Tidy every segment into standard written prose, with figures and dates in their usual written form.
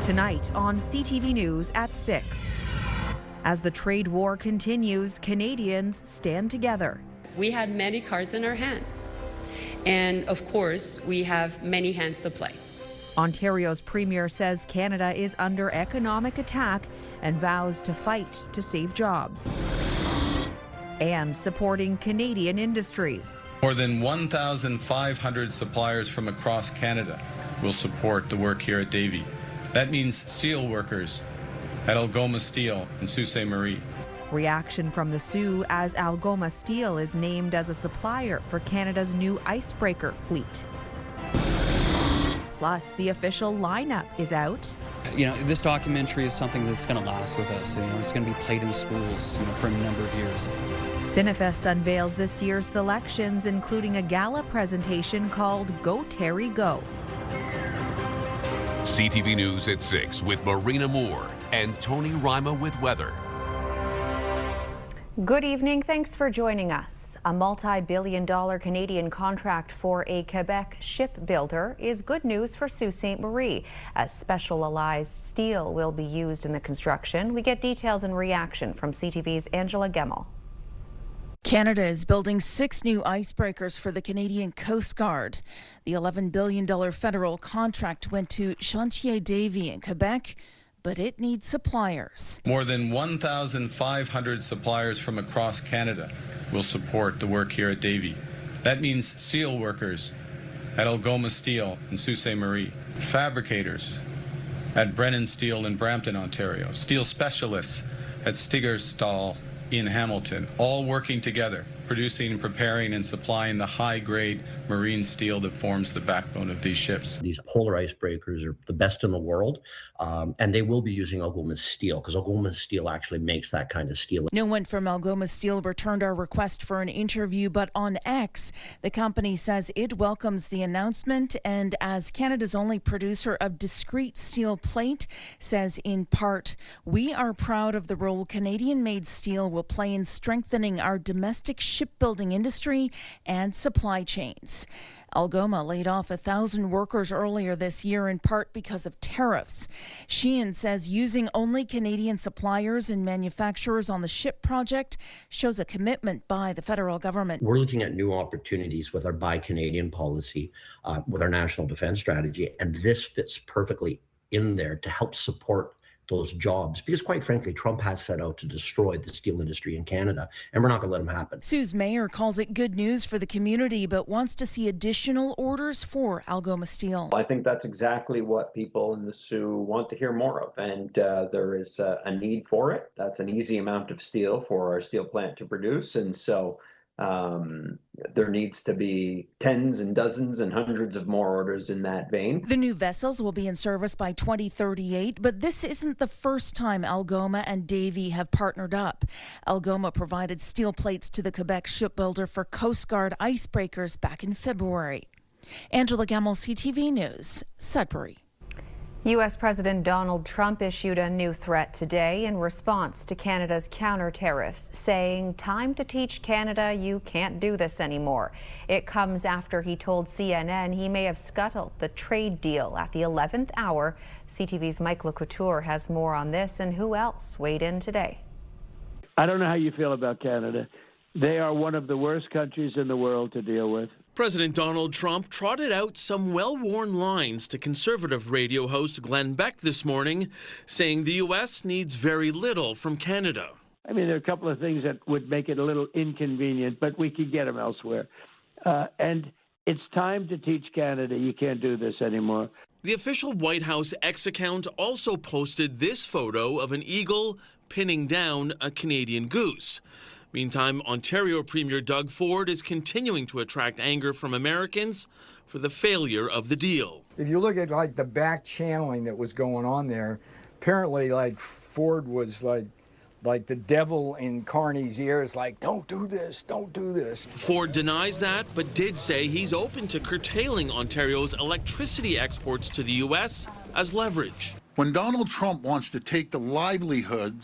Tonight on CTV News at 6. As the trade war continues, Canadians stand together. We had many cards in our hand. And of course, we have many hands to play. Ontario's premier says Canada is under economic attack and vows to fight to save jobs. And supporting Canadian industries. More than 1,500 suppliers from across Canada will support the work here at Davie. That means steel workers at Algoma Steel and Sault Ste. Marie. Reaction from the Sioux as Algoma Steel is named as a supplier for Canada's new icebreaker fleet. Plus, the official lineup is out. This documentary is something that's going to last with us. It's going to be played in schools, for a number of years. Cinefest unveils this year's selections, including a gala presentation called Go Terry Go. CTV News at 6 with Marina Moore and Tony Rima with weather. Good evening. Thanks for joining us. A multi-billion-dollar Canadian contract for a Quebec shipbuilder is good news for Sault Ste. Marie, as specialized steel will be used in the construction. We get details and reaction from CTV's Angela Gemmell. Canada is building 6 new icebreakers for the Canadian Coast Guard. The $11 billion federal contract went to Chantier Davie in Quebec, but it needs suppliers. More than 1,500 suppliers from across Canada will support the work here at Davie. That means steel workers at Algoma Steel and Sault Ste. Marie, fabricators at Brennan Steel in Brampton, Ontario, steel specialists at Stigerstall in Hamilton, all working together, producing, preparing, and supplying the high-grade marine steel that forms the backbone of these ships. These polar icebreakers are the best in the world, and they will be using Algoma Steel, because Algoma Steel actually makes that kind of steel. No one from Algoma Steel returned our request for an interview, but on X, the company says it welcomes the announcement, and as Canada's only producer of discrete steel plate, says in part, "We are proud of the role Canadian-made steel will play in strengthening our domestic shipbuilding industry and supply chains." Algoma laid off 1,000 workers earlier this year, in part because of tariffs. Sheehan says using only Canadian suppliers and manufacturers on the ship project shows a commitment by the federal government. We're looking at new opportunities with our Buy Canadian policy, with our national defense strategy, and this fits perfectly in there to help support those jobs, because quite frankly, Trump has set out to destroy the steel industry in Canada, and we're not going to let him happen. Sioux's mayor calls it good news for the community, but wants to see additional orders for Algoma Steel. I think that's exactly what people in the Sioux want to hear more of, and there is a need for it. That's an easy amount of steel for our steel plant to produce, and so there needs to be tens and dozens and hundreds of more orders in that vein. The new vessels will be in service by 2038, but this isn't the first time Algoma and Davie have partnered up. Algoma provided steel plates to the Quebec shipbuilder for Coast Guard icebreakers back in February. Angela Gemmell, CTV News, Sudbury. U.S. President Donald Trump issued a new threat today in response to Canada's counter-tariffs, saying, "Time to teach Canada you can't do this anymore." It comes after he told CNN he may have scuttled the trade deal at the 11th hour. CTV's Mike LeCouture has more on this, and who else weighed in today. I don't know how you feel about Canada. They are one of the worst countries in the world to deal with. President Donald Trump trotted out some well-worn lines to conservative radio host Glenn Beck this morning, saying the U.S. needs very little from Canada. I mean, there are a couple of things that would make it a little inconvenient, but we could get them elsewhere. And it's time to teach Canada you can't do this anymore. The official White House X account also posted this photo of an eagle pinning down a Canadian goose. Meantime, Ontario Premier Doug Ford is continuing to attract anger from Americans for the failure of the deal. If you look at the back channeling that was going on there, apparently Ford was like the devil in Carney's ears, don't do this, don't do this. Ford denies that, but did say he's open to curtailing Ontario's electricity exports to the U.S. as leverage. When Donald Trump wants to take the livelihood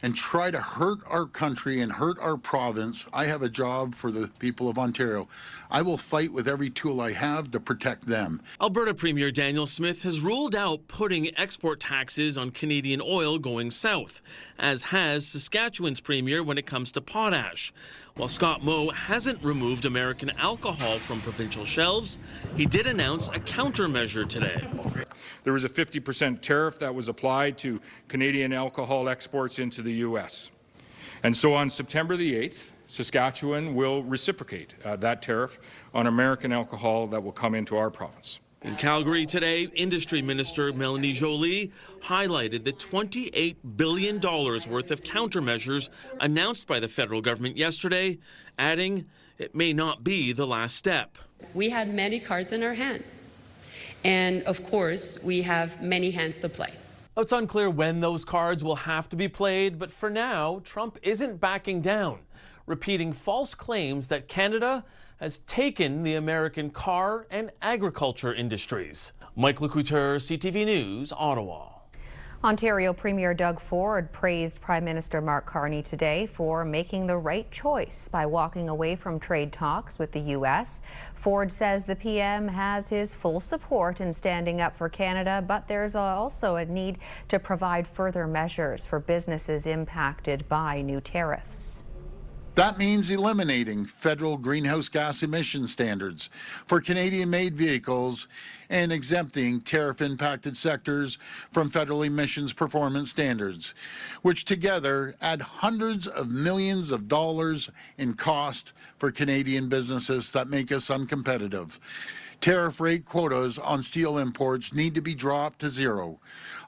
and try to hurt our country and hurt our province, I have a job for the people of Ontario. I will fight with every tool I have to protect them. Alberta Premier Daniel Smith has ruled out putting export taxes on Canadian oil going south, as has Saskatchewan's Premier when it comes to potash. While Scott Moe hasn't removed American alcohol from provincial shelves, he did announce a countermeasure today. There was a 50% tariff that was applied to Canadian alcohol exports into the U.S. And so on September the 8th, Saskatchewan will reciprocate that tariff on American alcohol that will come into our province. In Calgary today, Industry Minister Melanie Joly highlighted the $28 billion worth of countermeasures announced by the federal government yesterday, adding it may not be the last step. We had many cards in our hand. And of course, we have many hands to play. It's unclear when those cards will have to be played, but for now, Trump isn't backing down, repeating false claims that Canada has taken the American car and agriculture industries. Mike Lecouteur, CTV News, Ottawa. Ontario Premier Doug Ford praised Prime Minister Mark Carney today for making the right choice by walking away from trade talks with the U.S. Ford says the PM has his full support in standing up for Canada, but there's also a need to provide further measures for businesses impacted by new tariffs. That means eliminating federal greenhouse gas emission standards for Canadian-made vehicles and exempting tariff-impacted sectors from federal emissions performance standards, which together add hundreds of millions of dollars in cost for Canadian businesses that make us uncompetitive. Tariff rate quotas on steel imports need to be dropped to zero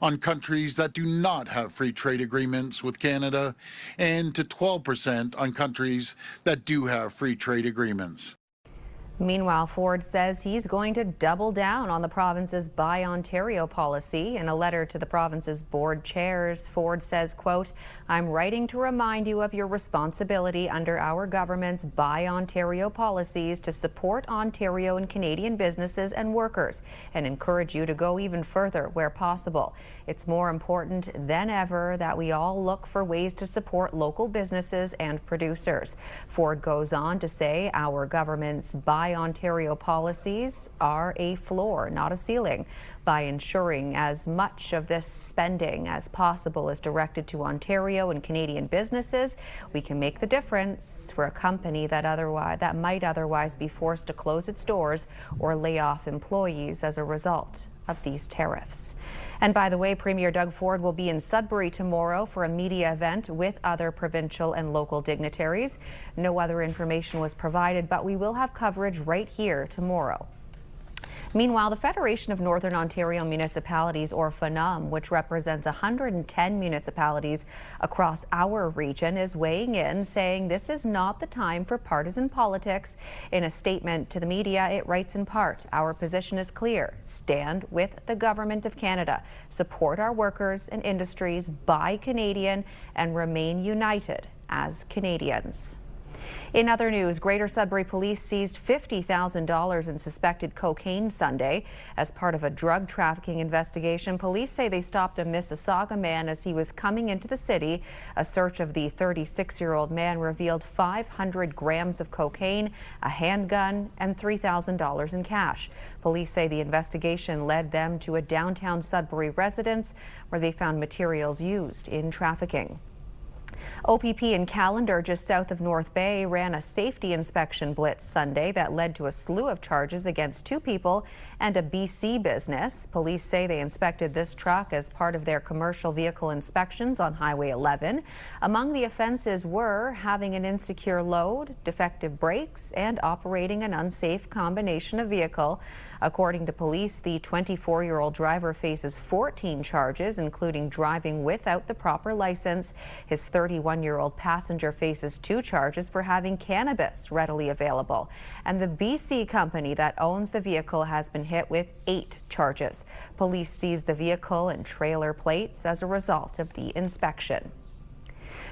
on countries that do not have free trade agreements with Canada and to 12% on countries that do have free trade agreements. Meanwhile, Ford says he's going to double down on the province's Buy Ontario policy. In a letter to the province's board chairs, Ford says, quote, "I'm writing to remind you of your responsibility under our government's Buy Ontario policies to support Ontario and Canadian businesses and workers and encourage you to go even further where possible. It's more important than ever that we all look for ways to support local businesses and producers." Ford goes on to say our government's Buy Ontario policies are a floor, not a ceiling. By ensuring as much of this spending as possible is directed to Ontario and Canadian businesses, we can make the difference for a company that might otherwise be forced to close its doors or lay off employees as a result of these tariffs. And by the way, Premier Doug Ford will be in Sudbury tomorrow for a media event with other provincial and local dignitaries. No other information was provided, but we will have coverage right here tomorrow. Meanwhile, the Federation of Northern Ontario Municipalities, or FNOM, which represents 110 municipalities across our region, is weighing in, saying this is not the time for partisan politics. In a statement to the media, it writes in part, "Our position is clear. Stand with the Government of Canada. Support our workers and industries, buy Canadian, and remain united as Canadians." In other news, Greater Sudbury Police seized $50,000 in suspected cocaine Sunday. As part of a drug trafficking investigation, police say they stopped a Mississauga man as he was coming into the city. A search of the 36-year-old man revealed 500 grams of cocaine, a handgun, and $3,000 in cash. Police say the investigation led them to a downtown Sudbury residence where they found materials used in trafficking. OPP in Callander, just south of North Bay, ran a safety inspection blitz Sunday that led to a slew of charges against 2 people and a BC business. Police say they inspected this truck as part of their commercial vehicle inspections on Highway 11. Among the offenses were having an insecure load, defective brakes, and operating an unsafe combination of vehicle. According to police, the 24-year-old driver faces 14 charges, including driving without the proper license. His 31-year-old passenger faces 2 charges for having cannabis readily available. And the BC company that owns the vehicle has been hit with 8 charges. Police seized the vehicle and trailer plates as a result of the inspection.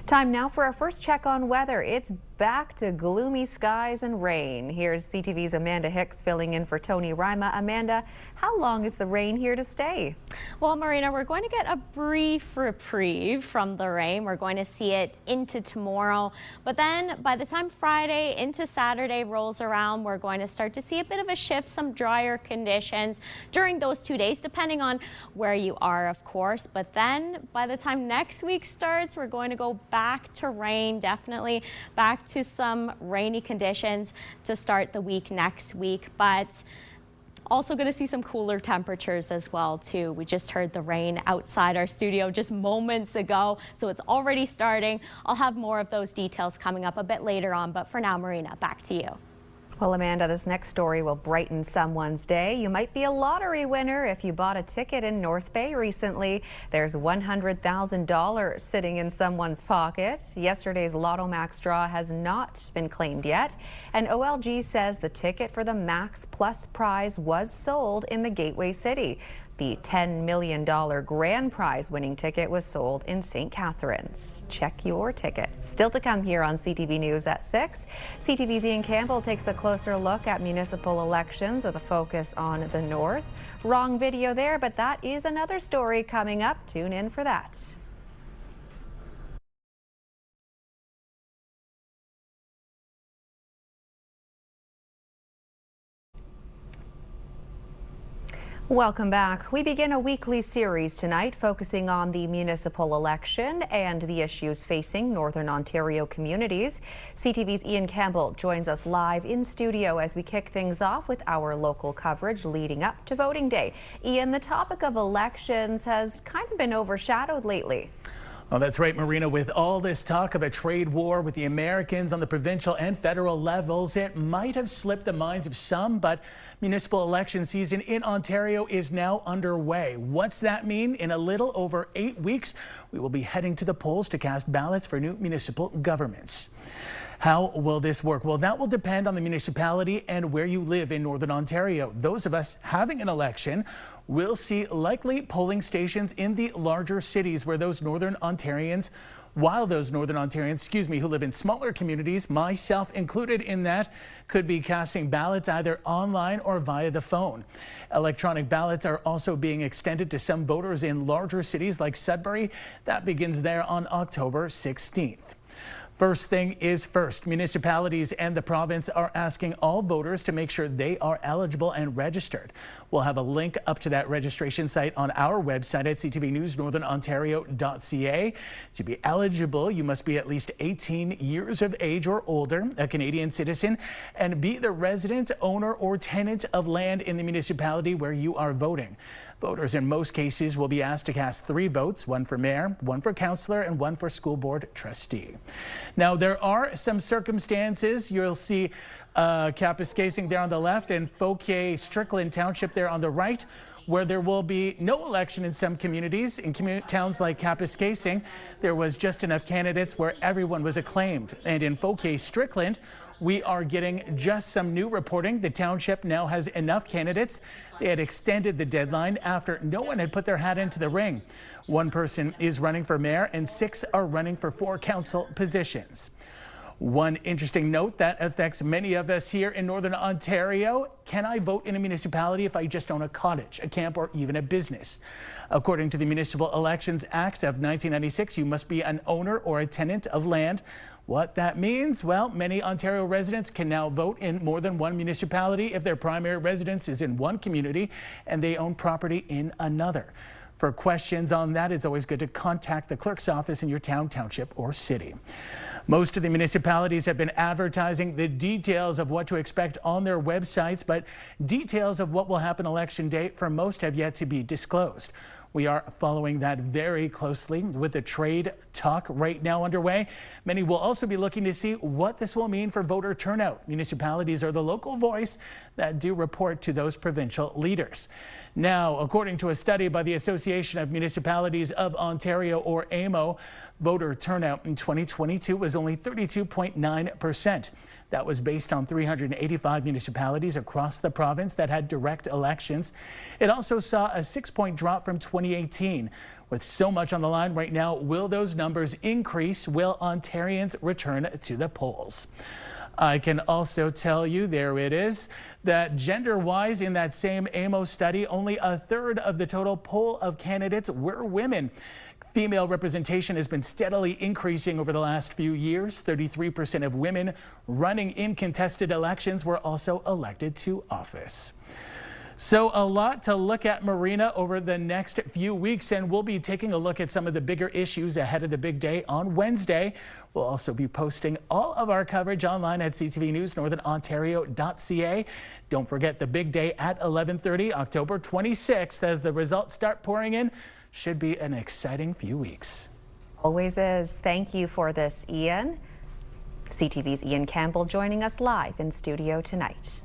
Time now for our first check on weather. It's back to gloomy skies and rain. Here's CTV's Amanda Hicks filling in for Tony Rima. Amanda, how long is the rain here to stay? Well, Marina, we're going to get a brief reprieve from the rain. We're going to see it into tomorrow. But then by the time Friday into Saturday rolls around, we're going to start to see a bit of a shift, some drier conditions during those 2 days, depending on where you are, of course. But then by the time next week starts, we're going to go back to rain, definitely back to some rainy conditions to start the week next week. But also going to see some cooler temperatures as well too. We just heard the rain outside our studio just moments ago, so it's already starting. I'll have more of those details coming up a bit later on, but for now, Marina, back to you. Well, Amanda, this next story will brighten someone's day. You might be a lottery winner if you bought a ticket in North Bay recently. There's $100,000 sitting in someone's pocket. Yesterday's Lotto Max draw has not been claimed yet, and OLG says the ticket for the Max Plus prize was sold in the Gateway City. The $10 million grand prize winning ticket was sold in St. Catharines. Check your ticket. Still to come here on CTV News at 6. CTV's Ian Campbell takes a closer look at municipal elections with a focus on the north. Wrong video there, but that is another story coming up. Tune in for that. Welcome back. We begin a weekly series tonight focusing on the municipal election and the issues facing Northern Ontario communities. CTV's Ian Campbell joins us live in studio as we kick things off with our local coverage leading up to voting day. Ian, the topic of elections has kind of been overshadowed lately. Well, that's right, Marina. With all this talk of a trade war with the Americans on the provincial and federal levels, it might have slipped the minds of some, but municipal election season in Ontario is now underway. What's that mean? In a little over 8 weeks, we will be heading to the polls to cast ballots for new municipal governments. How will this work? Well, that will depend on the municipality and where you live in Northern Ontario. Those of us having an election will see likely polling stations in the larger cities where those Northern Ontarians, who live in smaller communities, myself included in that, could be casting ballots either online or via the phone. Electronic ballots are also being extended to some voters in larger cities like Sudbury. That begins there on October 16th. First thing is first, municipalities and the province are asking all voters to make sure they are eligible and registered. We'll have a link up to that registration site on our website at ctvnewsnorthernontario.ca. To be eligible, you must be at least 18 years of age or older, a Canadian citizen, and be the resident, owner, or tenant of land in the municipality where you are voting. Voters in most cases will be asked to cast 3 votes, one for mayor, one for councillor, and one for school board trustee. Now, there are some circumstances. You'll see Kapuskasing there on the left and Fauquier-Strickland Township there on the right, where there will be no election in some communities. In towns like Kapuskasing, there was just enough candidates where everyone was acclaimed. And in Fauquier-Strickland, we are getting just some new reporting. The township now has enough candidates. They had extended the deadline after no one had put their hat into the ring. One person is running for mayor and 6 are running for 4 council positions. One interesting note that affects many of us here in Northern Ontario: can I vote in a municipality if I just own a cottage, a camp, or even a business? According to the Municipal Elections Act of 1996, you must be an owner or a tenant of land. What that means? Well, many Ontario residents can now vote in more than one municipality if their primary residence is in one community and they own property in another. For questions on that, it's always good to contact the clerk's office in your town, township, or city. Most of the municipalities have been advertising the details of what to expect on their websites, but details of what will happen election day for most have yet to be disclosed. We are following that very closely with the trade talk right now underway. Many will also be looking to see what this will mean for voter turnout. Municipalities are the local voice that do report to those provincial leaders. Now, according to a study by the Association of Municipalities of Ontario, or AMO, voter turnout in 2022 was only 32.9%. That was based on 385 municipalities across the province that had direct elections. It also saw a 6-point drop from 2018. With so much on the line right now, will those numbers increase? Will Ontarians return to the polls? I can also tell you, there it is, that gender-wise in that same AMO study, only a third of the total poll of candidates were women. Female representation has been steadily increasing over the last few years. 33% of women running in contested elections were also elected to office. So a lot to look at, Marina, over the next few weeks, and we'll be taking a look at some of the bigger issues ahead of the big day on Wednesday. We'll also be posting all of our coverage online at CTV News Northern Ontario.ca. Don't forget the big day at 11:30, October 26th, as the results start pouring in. Should be an exciting few weeks. Always is. Thank you for this, Ian. CTV's Ian Campbell joining us live in studio tonight.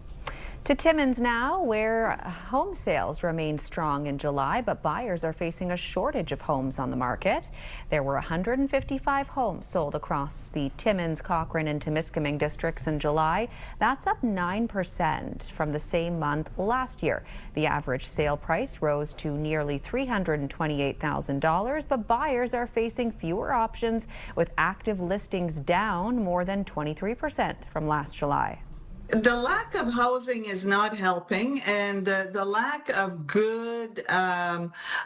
To Timmins now, where home sales remain strong in July, but buyers are facing a shortage of homes on the market. There were 155 homes sold across the Timmins, Cochrane and Temiskaming districts in July. That's up 9% from the same month last year. The average sale price rose to nearly $328,000, but buyers are facing fewer options, with active listings down more than 23% from last July. The lack of housing is not helping, and the lack of good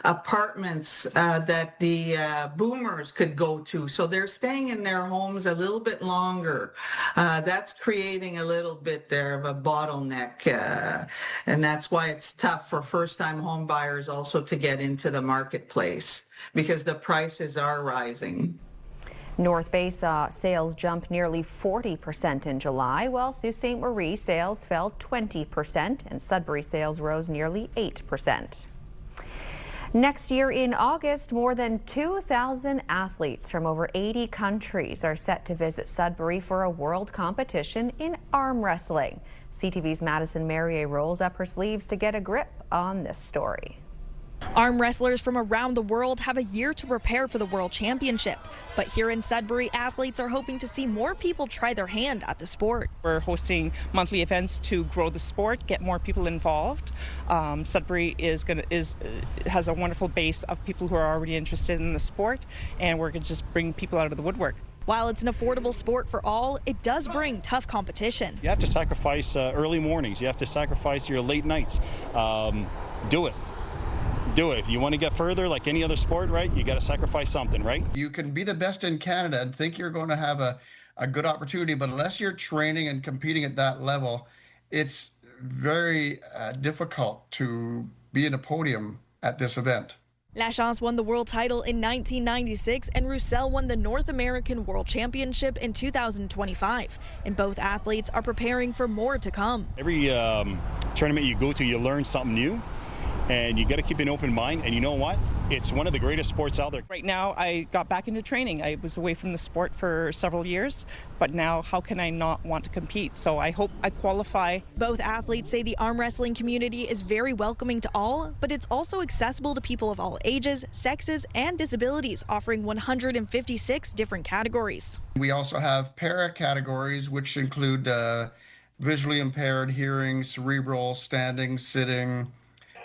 apartments that the boomers could go to. So they're staying in their homes a little bit longer. That's creating a little bit there of a bottleneck, and that's why it's tough for first-time home buyers also to get into the marketplace, because the prices are rising. North Bay saw sales jump nearly 40% in July, while Sault Ste. Marie sales fell 20% and Sudbury sales rose nearly 8%. Next year in August, more than 2,000 athletes from over 80 countries are set to visit Sudbury for a world competition in arm wrestling. CTV's Madison Merrier rolls up her sleeves to get a grip on this story. Arm wrestlers from around the world have a year to prepare for the World Championship. But here in Sudbury, athletes are hoping to see more people try their hand at the sport. We're hosting monthly events to grow the sport, get more people involved. Sudbury has a wonderful base of people who are already interested in the sport, and we're going to just bring people out of the woodwork. While it's an affordable sport for all, it does bring tough competition. You have to sacrifice early mornings. You have to sacrifice your late nights. Do it. If you want to get further, like any other sport, right, you got to sacrifice something, right? You can be the best in Canada and think you're going to have a good opportunity, but unless you're training and competing at that level, it's very difficult to be in a podium at this event. Lachance won the world title in 1996 and Roussel won the North American World Championship in 2025. And both athletes are preparing for more to come. Every tournament you go to, you learn something new. And you got to keep an open mind, and you know what? It's one of the greatest sports out there. Right now, I got back into training. I was away from the sport for several years, but now how can I not want to compete? So I hope I qualify. Both athletes say the arm wrestling community is very welcoming to all, but it's also accessible to people of all ages, sexes, and disabilities, offering 156 different categories. We also have para categories, which include visually impaired, hearing, cerebral, standing, sitting.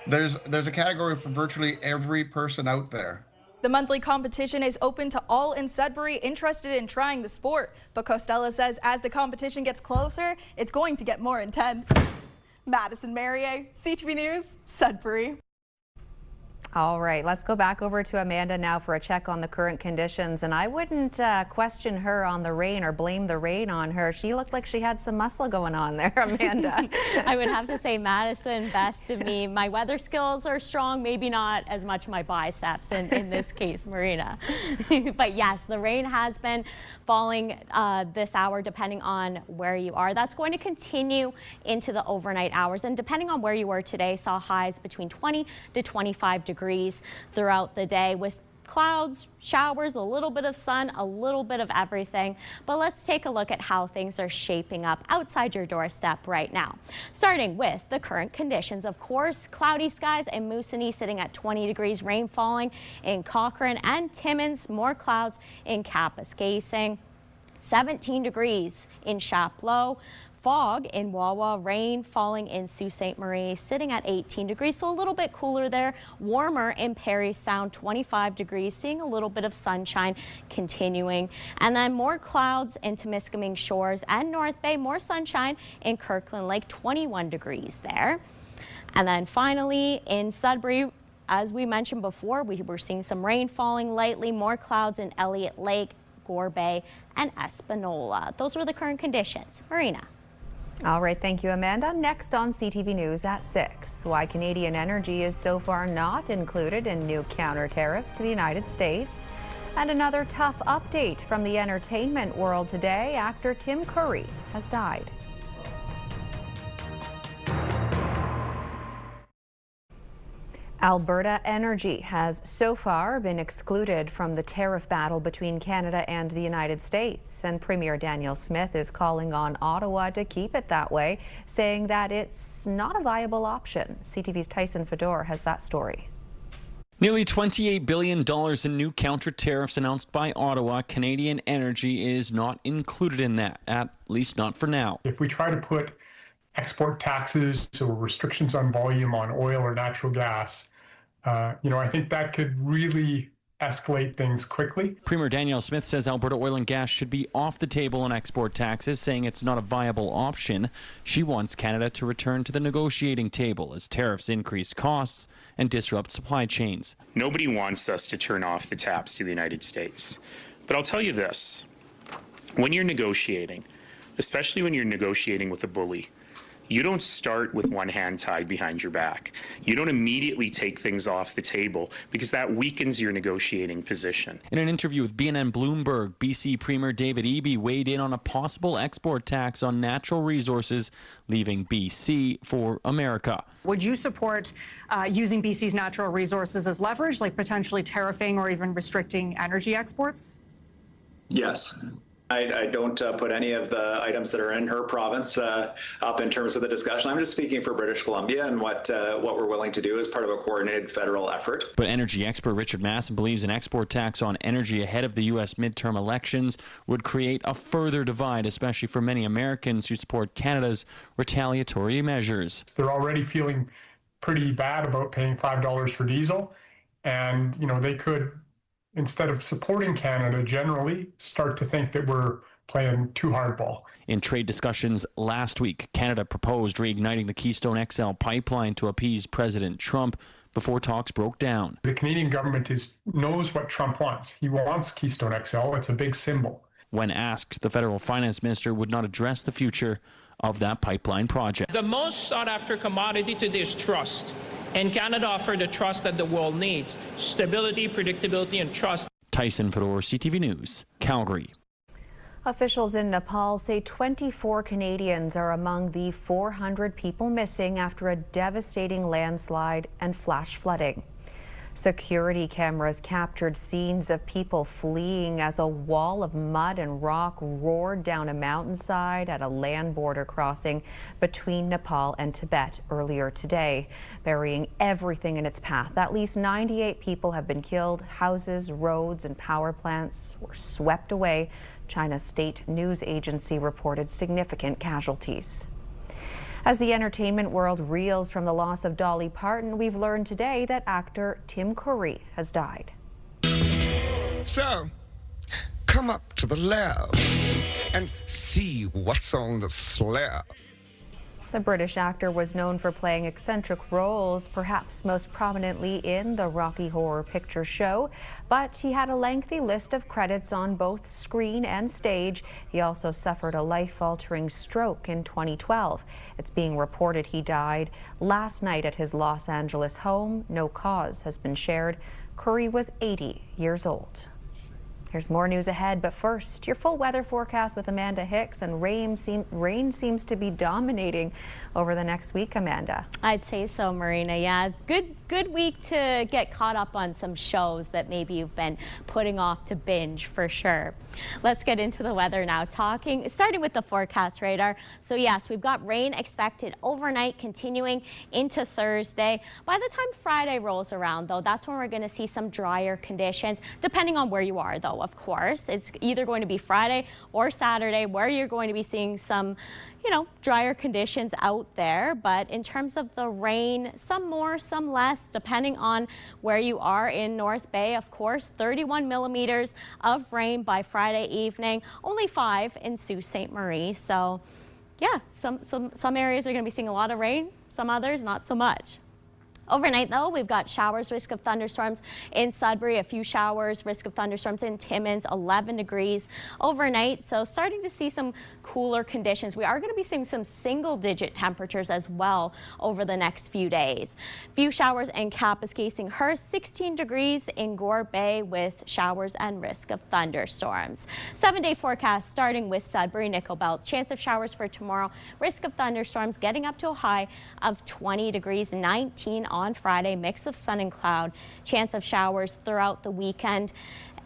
There's a category for virtually every person out there. The monthly competition is open to all in Sudbury interested in trying the sport, but Costello says as the competition gets closer, it's going to get more intense. Madison Merrier, CTV News, Sudbury. All right, let's go back over to Amanda now for a check on the current conditions. And I wouldn't question her on the rain or blame the rain on her. She looked like she had some muscle going on there, Amanda. I would have to say Madison best of me. My weather skills are strong, maybe not as much my biceps in this case, Marina. But yes, the rain has been falling this hour depending on where you are. That's going to continue into the overnight hours. And depending on where you were today, saw highs between 20 to 25 degrees throughout the day with clouds, showers, a little bit of sun, a little bit of everything. But let's take a look at how things are shaping up outside your doorstep right now. Starting with the current conditions, of course, cloudy skies in Moosonee sitting at 20 degrees, rain falling in Cochrane and Timmins, more clouds in Kapuskasing. 17 degrees in Chapleau. Fog in Wawa, rain falling in Sault Ste. Marie, sitting at 18 degrees, so a little bit cooler there. Warmer in Parry Sound, 25 degrees, seeing a little bit of sunshine continuing. And then more clouds in Temiskaming Shores and North Bay, more sunshine in Kirkland Lake, 21 degrees there. And then finally in Sudbury, as we mentioned before, we were seeing some rain falling lightly, more clouds in Elliott Lake, Gore Bay, and Espanola. Those were the current conditions. Marina. All right, thank you, Amanda. Next on CTV News at 6, why Canadian energy is so far not included in new counter tariffs to the United States. And another tough update from the entertainment world today. Actor Tim Curry has died. Alberta Energy has so far been excluded from the tariff battle between Canada and the United States, and Premier Daniel Smith is calling on Ottawa to keep it that way, saying that it's not a viable option. CTV's Tyson Fedor has that story. Nearly $28 billion in new counter tariffs announced by Ottawa. Canadian Energy is not included in that, at least not for now. If we try to put export taxes or restrictions on volume on oil or natural gas, I think that could really escalate things quickly. Premier Daniel Smith says Alberta Oil and Gas should be off the table on export taxes, saying it's not a viable option. She wants Canada to return to the negotiating table as tariffs increase costs and disrupt supply chains. Nobody wants us to turn off the taps to the United States. But I'll tell you this, when you're negotiating, especially when you're negotiating with a bully, you don't start with one hand tied behind your back. You don't immediately take things off the table because that weakens your negotiating position. In an interview with BNN Bloomberg, BC Premier David Eby weighed in on a possible export tax on natural resources, leaving BC for America. Would you support using BC's natural resources as leverage, like potentially tariffing or even restricting energy exports? Yes. I don't put any of the items that are in her province up in terms of the discussion. I'm just speaking for British Columbia and what we're willing to do as part of a coordinated federal effort. But energy expert Richard Masson believes an export tax on energy ahead of the U.S. midterm elections would create a further divide, especially for many Americans who support Canada's retaliatory measures. They're already feeling pretty bad about paying $5 for diesel, and they could, instead of supporting Canada generally, start to think that we're playing too hardball. In trade discussions last week, Canada proposed reigniting the Keystone XL pipeline to appease President Trump before talks broke down. The Canadian government knows what Trump wants. He wants Keystone XL. It's a big symbol. When asked, the federal finance minister would not address the future of that pipeline project. The most sought after commodity today is trust. And Canada offers the trust that the world needs: stability, predictability, and trust. Tyson Fedor, CTV News, Calgary. Officials in Nepal say 24 Canadians are among the 400 people missing after a devastating landslide and flash flooding. Security cameras captured scenes of people fleeing as a wall of mud and rock roared down a mountainside at a land border crossing between Nepal and Tibet earlier today, burying everything in its path. At least 98 people have been killed. Houses, roads, and power plants were swept away. China's state news agency reported significant casualties. As the entertainment world reels from the loss of Dolly Parton, we've learned today that actor Tim Curry has died. So, come up to the lab and see what's on the slab. The British actor was known for playing eccentric roles, perhaps most prominently in the Rocky Horror Picture Show, but he had a lengthy list of credits on both screen and stage. He also suffered a life-altering stroke in 2012. It's being reported he died last night at his Los Angeles home. No cause has been shared. Curry was 80 years old. There's more news ahead, but first, your full weather forecast with Amanda Hicks, and rain seems to be dominating over the next week, Amanda. I'd say so, Marina. Yeah, good week to get caught up on some shows that maybe you've been putting off to binge for sure. Let's get into the weather now, starting with the forecast radar. So yes, we've got rain expected overnight, continuing into Thursday. By the time Friday rolls around, though, that's when we're going to see some drier conditions, depending on where you are, though. though, of course. It's either going to be Friday or Saturday where you're going to be seeing some, drier conditions out there. But in terms of the rain, some more, some less, depending on where you are in North Bay. Of course, 31 millimeters of rain by Friday evening, only 5 in Sault Ste. Marie. So yeah, some areas are going to be seeing a lot of rain, some others not so much. Overnight, though, we've got showers, risk of thunderstorms in Sudbury, a few showers, risk of thunderstorms in Timmins, 11 degrees overnight. So starting to see some cooler conditions. We are going to be seeing some single-digit temperatures as well over the next few days. Few showers in Kapuskasing-Hearst, 16 degrees in Gore Bay with showers and risk of thunderstorms. 7-day forecast starting with Sudbury, Nickel Belt. Chance of showers for tomorrow, risk of thunderstorms getting up to a high of 20 degrees, 19 on Friday, mix of sun and cloud, chance of showers throughout the weekend,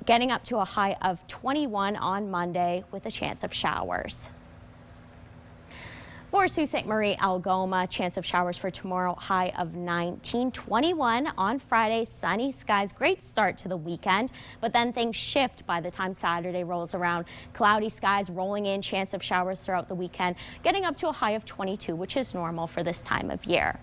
getting up to a high of 21 on Monday with a chance of showers. For Sault Ste. Marie, Algoma, chance of showers for tomorrow, high of 19, 21 on Friday, sunny skies, great start to the weekend, but then things shift by the time Saturday rolls around. Cloudy skies rolling in, chance of showers throughout the weekend, getting up to a high of 22, which is normal for this time of year.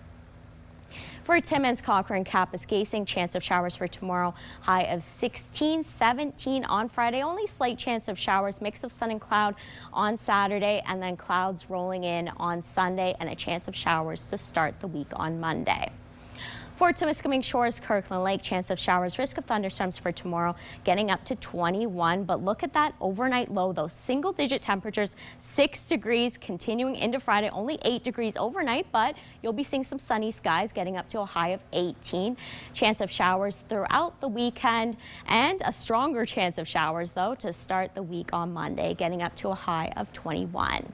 For Timmins, Cochrane, Kapuskasing, chance of showers for tomorrow, high of 16, 17 on Friday. Only slight chance of showers, mix of sun and cloud on Saturday, and then clouds rolling in on Sunday, and a chance of showers to start the week on Monday. For Timiskaming Shores, Kirkland Lake, chance of showers, risk of thunderstorms for tomorrow, getting up to 21. But look at that overnight low, those single-digit temperatures, 6 degrees, continuing into Friday, only 8 degrees overnight, but you'll be seeing some sunny skies, getting up to a high of 18. Chance of showers throughout the weekend, and a stronger chance of showers, though, to start the week on Monday, getting up to a high of 21.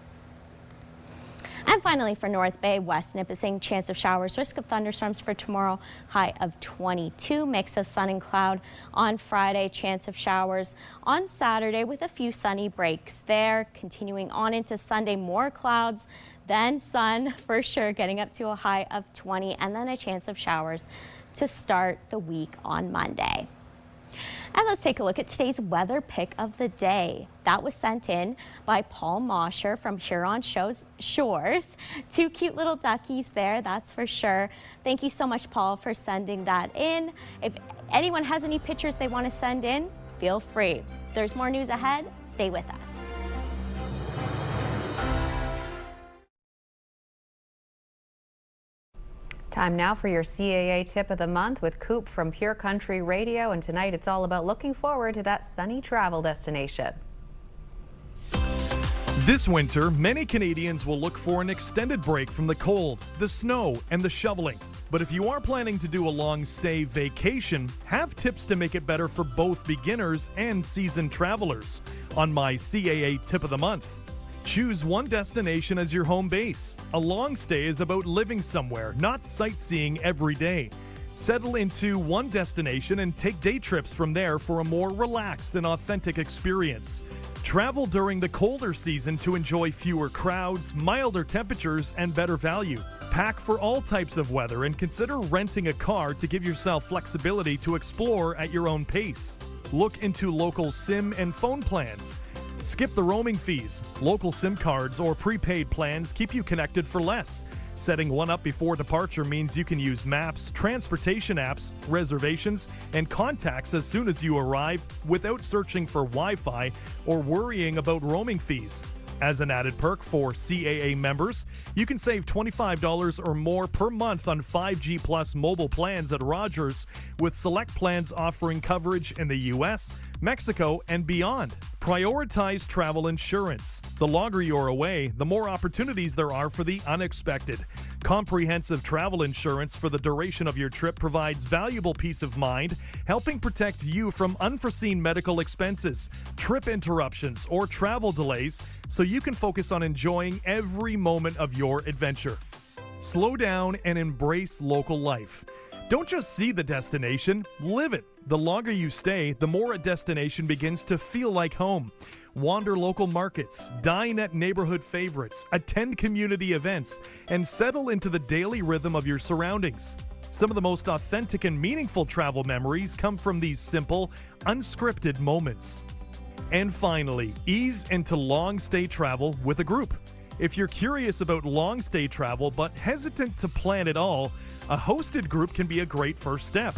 And finally, for North Bay, West Nipissing, chance of showers, risk of thunderstorms for tomorrow, high of 22, mix of sun and cloud on Friday, chance of showers on Saturday with a few sunny breaks there. Continuing on into Sunday, more clouds, then sun for sure, getting up to a high of 20, and then a chance of showers to start the week on Monday. And let's take a look at today's weather pick of the day. That was sent in by Paul Mosher from Huron Shores. 2 cute little duckies there, that's for sure. Thank you so much, Paul, for sending that in. If anyone has any pictures they want to send in, feel free. There's more news ahead. Stay with us. Time now for your CAA tip of the month with Coop from Pure Country Radio, and tonight it's all about looking forward to that sunny travel destination. This winter, many Canadians will look for an extended break from the cold, the snow, and the shoveling. But if you are planning to do a long stay vacation, have tips to make it better for both beginners and seasoned travelers on my CAA tip of the month. Choose one destination as your home base. A long stay is about living somewhere, not sightseeing every day. Settle into one destination and take day trips from there for a more relaxed and authentic experience. Travel during the colder season to enjoy fewer crowds, milder temperatures, and better value. Pack for all types of weather and consider renting a car to give yourself flexibility to explore at your own pace. Look into local SIM and phone plans. Skip the roaming fees. Local SIM cards or prepaid plans keep you connected for less. Setting one up before departure means you can use maps, transportation apps, reservations, and contacts as soon as you arrive without searching for Wi-Fi or worrying about roaming fees. As an added perk for CAA members, you can save $25 or more per month on 5G Plus mobile plans at Rogers, with select plans offering coverage in the U.S., Mexico, and beyond. Prioritize travel insurance. The longer you're away, the more opportunities there are for the unexpected. Comprehensive travel insurance for the duration of your trip provides valuable peace of mind, helping protect you from unforeseen medical expenses, trip interruptions, or travel delays, so you can focus on enjoying every moment of your adventure. Slow down and embrace local life. Don't just see the destination, live it. The longer you stay, the more a destination begins to feel like home. Wander local markets, dine at neighborhood favorites, attend community events, and settle into the daily rhythm of your surroundings. Some of the most authentic and meaningful travel memories come from these simple, unscripted moments. And finally, ease into long-stay travel with a group. If you're curious about long-stay travel but hesitant to plan it all, a hosted group can be a great first step.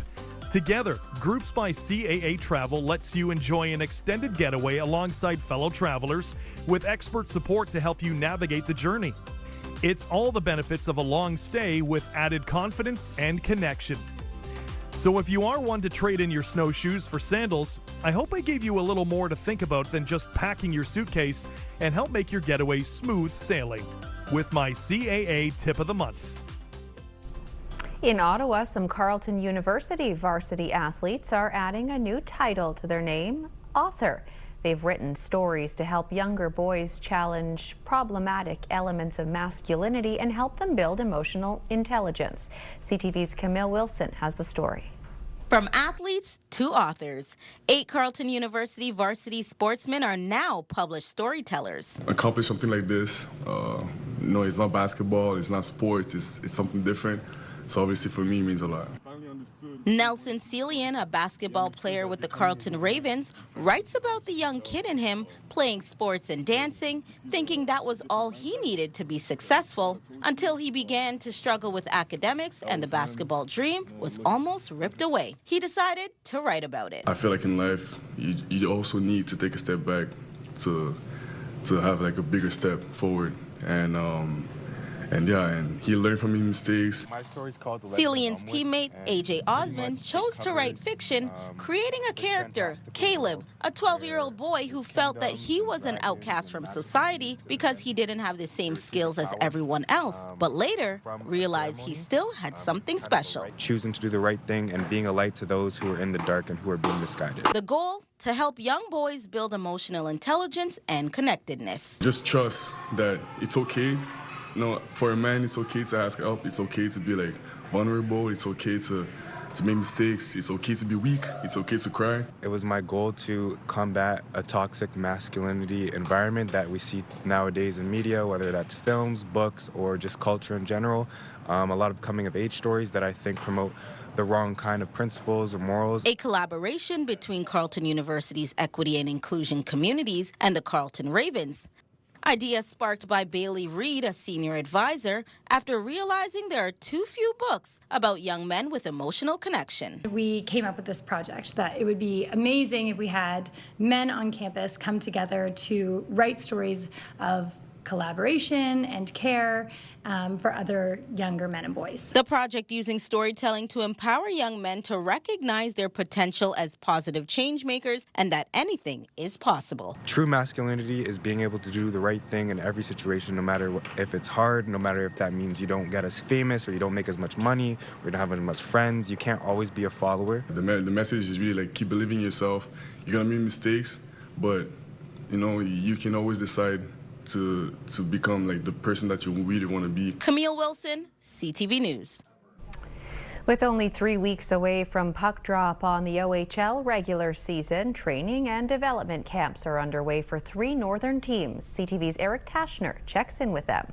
Together, Groups by CAA Travel lets you enjoy an extended getaway alongside fellow travelers with expert support to help you navigate the journey. It's all the benefits of a long stay with added confidence and connection. So if you are one to trade in your snowshoes for sandals, I hope I gave you a little more to think about than just packing your suitcase and help make your getaway smooth sailing with my CAA Tip of the Month. In Ottawa, some Carleton University varsity athletes are adding a new title to their name, author. They've written stories to help younger boys challenge problematic elements of masculinity and help them build emotional intelligence. CTV's Camille Wilson has the story. From athletes to authors, 8 Carleton University varsity sportsmen are now published storytellers. Accomplish something like this, it's not basketball, it's not sports, it's something different. So obviously for me, it means a lot. Nelson Celian, a basketball player with the Carleton Ravens, writes about the young kid in him playing sports and dancing, thinking that was all he needed to be successful, until he began to struggle with academics and the basketball dream was almost ripped away. He decided to write about it. I feel like in life, you also need to take a step back to have like a bigger step forward. And he learned from his mistakes. Celian's teammate, AJ Osmond, chose to write fiction, creating a character, Caleb, a 12-year-old boy who felt that he was an outcast from society because he didn't have the same skills as everyone else, but later realized he still had something special. Choosing to do the right thing and being a light to those who are in the dark and who are being misguided. The goal? To help young boys build emotional intelligence and connectedness. Just trust that it's okay. For a man, it's okay to ask help. It's okay to be vulnerable. It's okay to make mistakes. It's okay to be weak. It's okay to cry. It was my goal to combat a toxic masculinity environment that we see nowadays in media, whether that's films, books, or just culture in general. A lot of coming-of-age stories that I think promote the wrong kind of principles or morals. A collaboration between Carleton University's Equity and Inclusion Communities and the Carleton Ravens. Idea sparked by Bailey Reed, a senior advisor, after realizing there are too few books about young men with emotional connection. We came up with this project that it would be amazing if we had men on campus come together to write stories of collaboration and care for other younger men and boys. The project using storytelling to empower young men to recognize their potential as positive change makers and that anything is possible. True masculinity is being able to do the right thing in every situation, no matter if it's hard, no matter if that means you don't get as famous or you don't make as much money or you don't have as much friends. You can't always be a follower. The message is really keep believing in yourself. You're gonna make mistakes, but you can always decide to become the person that you really want to be. Camille Wilson, CTV News. With only 3 weeks away from puck drop on the OHL regular season, training and development camps are underway for 3 northern teams. CTV's Eric Tashner checks in with them.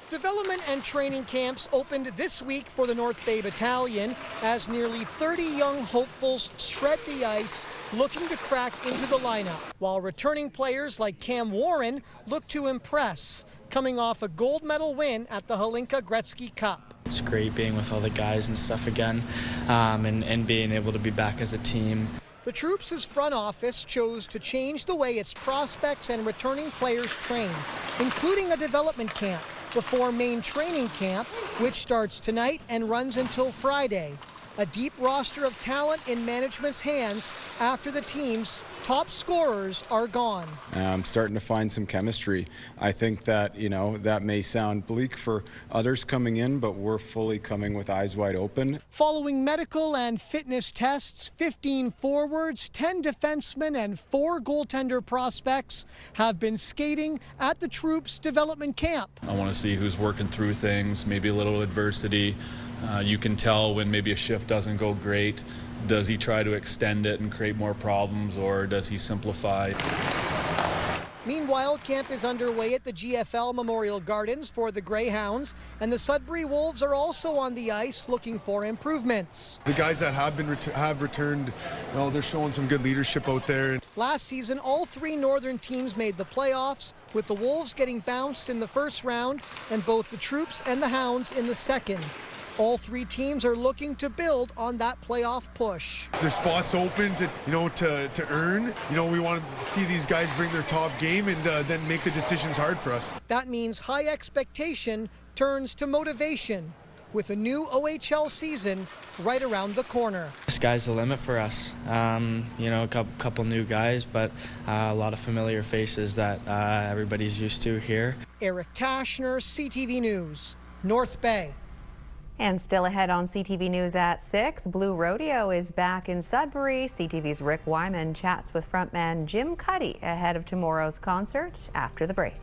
Development and training camps opened this week for the North Bay Battalion as nearly 30 young hopefuls tread the ice looking to crack into the lineup, while returning players like Cam Warren look to impress, coming off a gold medal win at the Hlinka Gretzky Cup. It's great being with all the guys and stuff again, and being able to be back as a team. The Troops' front office chose to change the way its prospects and returning players train, including a development camp before main training camp, which starts tonight and runs until Friday. A deep roster of talent in management's hands after the team's top scorers are gone. I'm starting to find some chemistry. I think that, that may sound bleak for others coming in, but we're fully coming with eyes wide open. Following medical and fitness tests, 15 forwards, 10 defensemen, and 4 goaltender prospects have been skating at the Troops development camp. I want to see who's working through things, maybe a little adversity. You can tell when maybe a shift doesn't go great. Does he try to extend it and create more problems, or does he simplify? Meanwhile, camp is underway at the GFL Memorial Gardens for the Greyhounds, and the Sudbury Wolves are also on the ice looking for improvements. The guys that have returned, they're showing some good leadership out there. Last season, all 3 Northern teams made the playoffs, with the Wolves getting bounced in the first round and both the Troops and the Hounds in the second. All 3 teams are looking to build on that playoff push. There's spots open to earn. We want to see these guys bring their top game and then make the decisions hard for us. That means high expectation turns to motivation with a new OHL season right around the corner. The sky's the limit for us. A couple new guys, but a lot of familiar faces that everybody's used to here. Eric Tashner, CTV News, North Bay. And still ahead on CTV News at 6, Blue Rodeo is back in Sudbury. CTV's Rick Wyman chats with frontman Jim Cuddy ahead of tomorrow's concert after the break.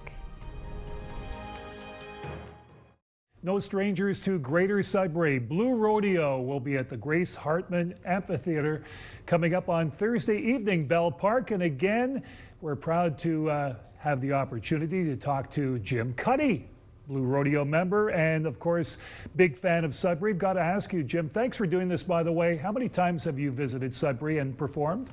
No strangers to Greater Sudbury. Blue Rodeo will be at the Grace Hartman Amphitheater coming up on Thursday evening, Bell Park. And again, we're proud to have the opportunity to talk to Jim Cuddy, Blue Rodeo member, and of course, big fan of Sudbury. I've got to ask you, Jim, thanks for doing this, by the way. How many times have you visited Sudbury and performed?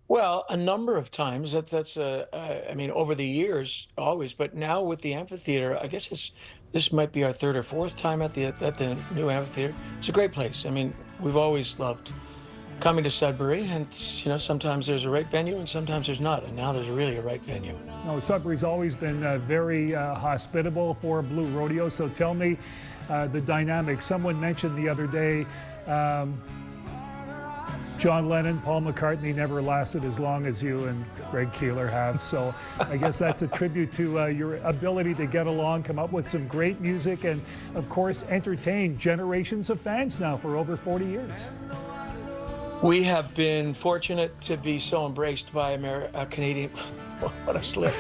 Well, a number of times. I mean, over the years, always. But now with the amphitheater, I guess this might be our 3rd or 4th time at the new amphitheater. It's a great place. I mean, we've always loved coming to Sudbury, and sometimes there's a right venue and sometimes there's not, and now there's really a right venue. No, Sudbury's always been very hospitable for Blue Rodeo, so tell me the dynamic. Someone mentioned the other day John Lennon, Paul McCartney never lasted as long as you and Greg Keeler have, so I guess that's a tribute to your ability to get along, come up with some great music, and of course entertain generations of fans now for over 40 years. We have been fortunate to be so embraced by Canadian, what a slip,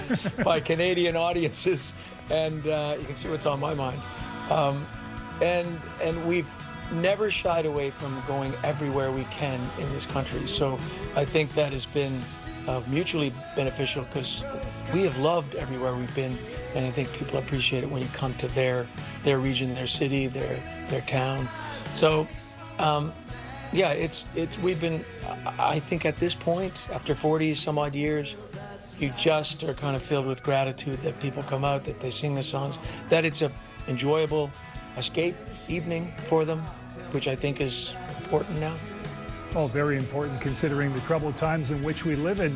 by Canadian audiences, and you can see what's on my mind. And we've never shied away from going everywhere we can in this country. So I think that has been mutually beneficial because we have loved everywhere we've been, and I think people appreciate it when you come to their region, their city, their town. So. Yeah, we've been, I think at this point, after 40 some odd years, you just are kind of filled with gratitude that people come out, that they sing the songs, that it's a enjoyable escape evening for them, which I think is important now. Oh, very important considering the troubled times in which we live in.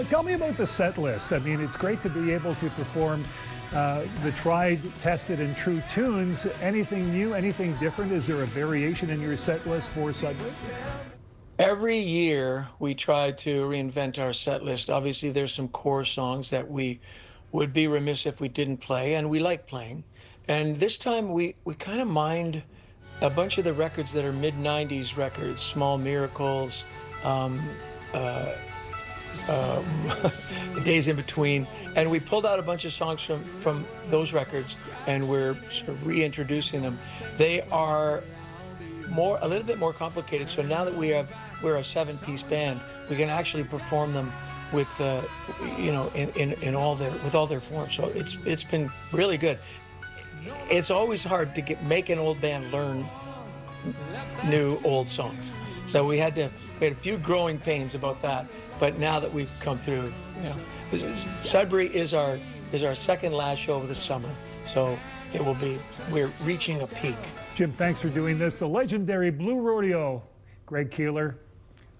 Tell me about the set list. I mean, it's great to be able to perform the tried, tested, and true tunes. Anything new, anything different? Is there a variation in your set list for Sudbury? Every year we try to reinvent our set list. Obviously, there's some core songs that we would be remiss if we didn't play, and we like playing. And this time we kind of mined a bunch of the records that are mid-90s records, Small Miracles, Days in Between, and we pulled out a bunch of songs from those records, and we're sort of reintroducing them. They are a little bit more complicated. So now that we're a 7-piece band, we can actually perform them with in all their forms. So it's been really good. It's always hard to make an old band learn new old songs. So we had a few growing pains about that. But now that we've come through, Sudbury is our second last show of the summer, so we're reaching a peak. Jim, thanks for doing this. The legendary Blue Rodeo, Greg Keeler,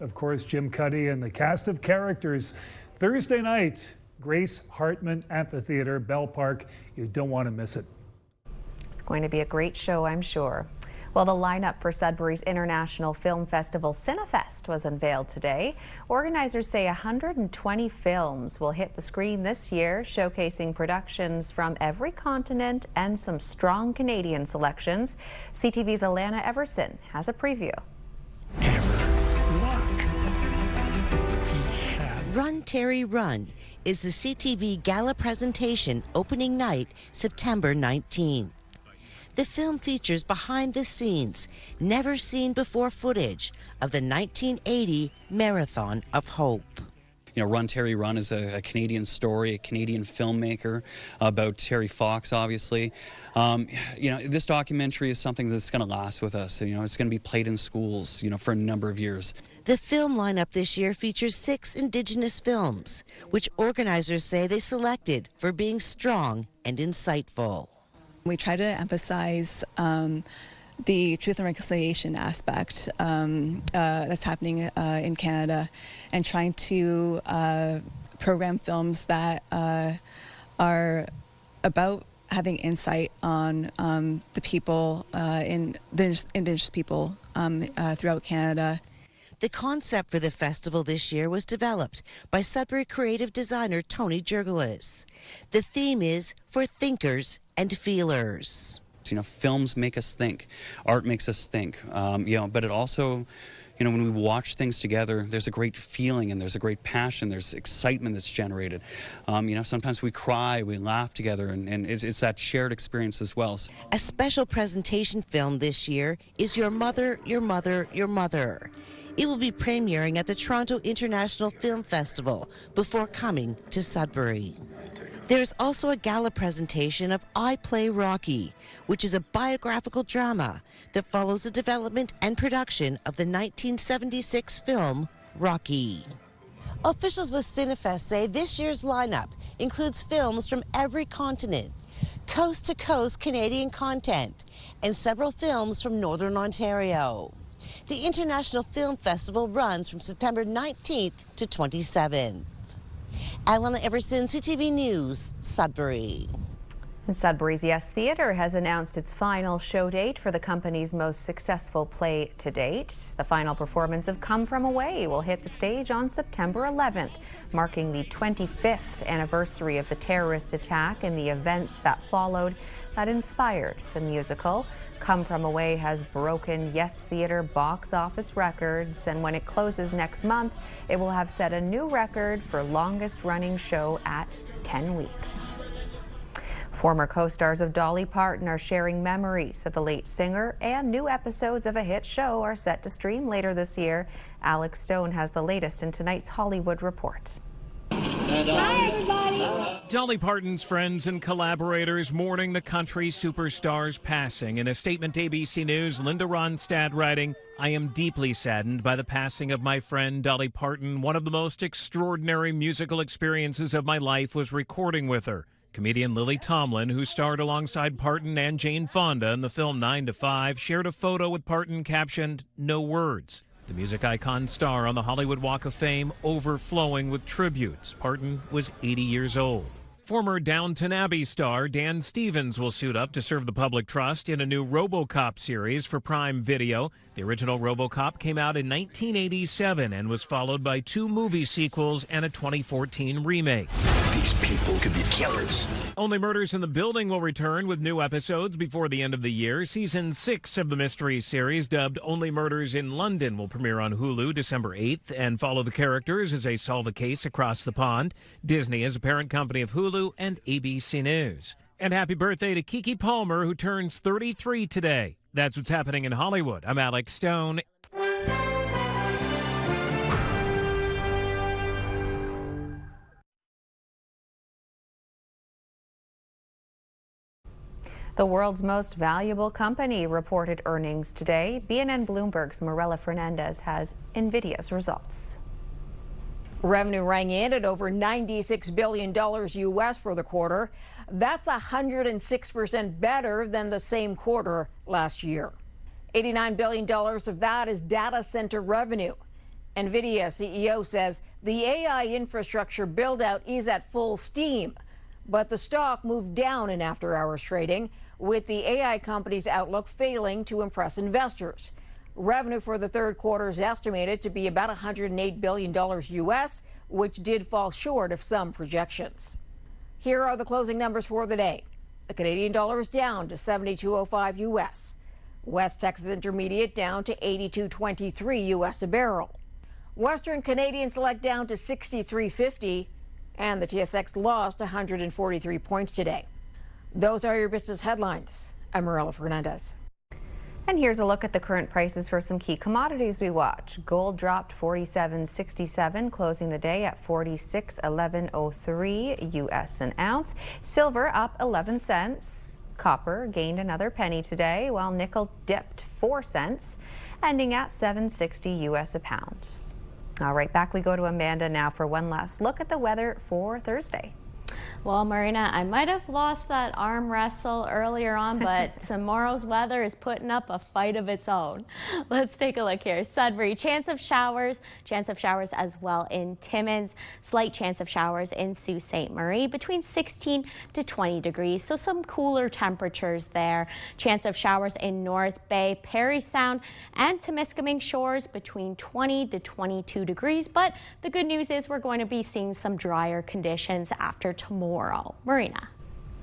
of course, Jim Cuddy, and the cast of characters. Thursday night, Grace Hartman Amphitheater, Bell Park. You don't want to miss it. It's going to be a great show, I'm sure. Well, the lineup for Sudbury's International Film Festival Cinefest was unveiled today. Organizers say 120 films will hit the screen this year, showcasing productions from every continent and some strong Canadian selections. CTV's Alana Everson has a preview. Run, Terry, Run is the CTV Gala presentation opening night, September 19. The film features behind-the-scenes, never-seen-before footage of the 1980 Marathon of Hope. Run Terry Run is a Canadian story, a Canadian filmmaker about Terry Fox, obviously. This documentary is something that's going to last with us. It's going to be played in schools, for a number of years. The film lineup this year features 6 Indigenous films, which organizers say they selected for being strong and insightful. We try to emphasize the truth and reconciliation aspect that's happening in Canada, and trying to program films that are about having insight on the people, in the Indigenous people throughout Canada. The concept for the festival this year was developed by Sudbury creative designer Tony Jurgelis. The theme is for thinkers and feelers. Films make us think, art makes us think, but it also, when we watch things together, there's a great feeling and there's a great passion, there's excitement that's generated. Sometimes we cry, we laugh together, and it's that shared experience as well. A special presentation film this year is Your Mother, Your Mother, Your Mother. It will be premiering at the Toronto International Film Festival before coming to Sudbury. There's also a gala presentation of I Play Rocky, which is a biographical drama that follows the development and production of the 1976 film Rocky. Officials with Cinefest say this year's lineup includes films from every continent, coast-to-coast Canadian content, and several films from Northern Ontario. The International Film Festival runs from September 19th to 27th. Alana Everson, CTV News, Sudbury. And Sudbury's Yes Theatre has announced its final show date for the company's most successful play to date. The final performance of Come From Away will hit the stage on September 11th, marking the 25th anniversary of the terrorist attack and the events that followed that inspired the musical. Come From Away has broken Yes Theatre box office records, and when it closes next month, it will have set a new record for longest running show at 10 weeks. Former co-stars of Dolly Parton are sharing memories of the late singer, and new episodes of a hit show are set to stream later this year. Alex Stone has the latest in tonight's Hollywood Report. Hi, everybody. Dolly Parton's friends and collaborators mourning the country superstar's passing. In a statement to ABC News, Linda Ronstadt writing, "I am deeply saddened by the passing of my friend Dolly Parton. One of the most extraordinary musical experiences of my life was recording with her." Comedian Lily Tomlin, who starred alongside Parton and Jane Fonda in the film 9 to 5, shared a photo with Parton captioned, "No words." The music icon star on the Hollywood Walk of Fame overflowing with tributes. Parton was 80 years old. Former Downton Abbey star Dan Stevens will suit up to serve the public trust in a new RoboCop series for Prime Video. The original RoboCop came out in 1987 and was followed by 2 movie sequels and a 2014 remake. These people could be killers. Only Murders in the Building will return with new episodes before the end of the year. Season 6 of the mystery series, dubbed Only Murders in London, will premiere on Hulu December 8th and follow the characters as they solve a case across the pond. Disney is a parent company of Hulu and ABC News. And happy birthday to Keke Palmer, who turns 33 today. That's what's happening in Hollywood. I'm Alex Stone. The world's most valuable company reported earnings today. BNN Bloomberg's Marina Fernandez has NVIDIA's results. Revenue rang in at over $96 billion U.S. for the quarter. That's 106% better than the same quarter last year. $89 billion of that is data center revenue. NVIDIA CEO says the AI infrastructure build-out is at full steam, but the stock moved down in after-hours trading, with the AI company's outlook failing to impress investors. Revenue for the third quarter is estimated to be about $108 billion U.S., which did fall short of some projections. Here are the closing numbers for the day. The Canadian dollar is down to 72.05 U.S. West Texas Intermediate down to 82.23 U.S. a barrel. Western Canadian Select down to 63.50, and the TSX lost 143 points today. Those are your business headlines. I'm Marina Fernandez. And here's a look at the current prices for some key commodities we watch. Gold dropped $47.67, closing the day at $46.1103 US an ounce. Silver up 11 cents. Copper gained another penny today, while nickel dipped 4 cents, ending at $7.60 US a pound. All right, back we go to Amanda now for one last look at the weather for Thursday. Well, Marina, I might have lost that arm wrestle earlier on, but tomorrow's weather is putting up a fight of its own. Let's take a look here. Sudbury, chance of showers as well in Timmins. Slight chance of showers in Sault Ste. Marie, between 16 to 20 degrees, so some cooler temperatures there. Chance of showers in North Bay, Parry Sound, and Temiskaming Shores, between 20 to 22 degrees. But the good news is we're going to be seeing some drier conditions after tomorrow. Marina.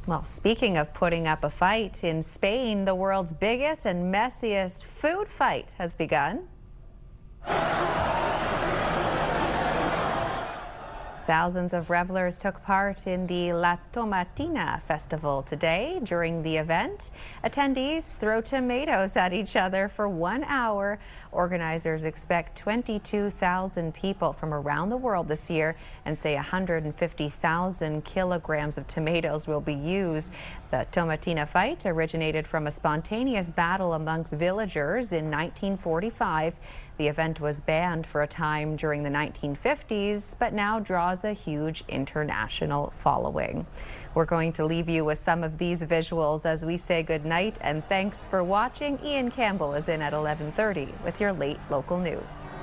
Well, speaking of putting up a fight, in Spain, the world's biggest and messiest food fight has begun. Thousands of revelers took part in the La Tomatina festival today. During the event, attendees throw tomatoes at each other for 1 hour. Organizers expect 22,000 people from around the world this year and say 150,000 kilograms of tomatoes will be used. The Tomatina fight originated from a spontaneous battle amongst villagers in 1945. The event was banned for a time during the 1950s, but now draws a huge international following. We're going to leave you with some of these visuals as we say goodnight, and thanks for watching. Ian Campbell is in at 11:30 with your late local news.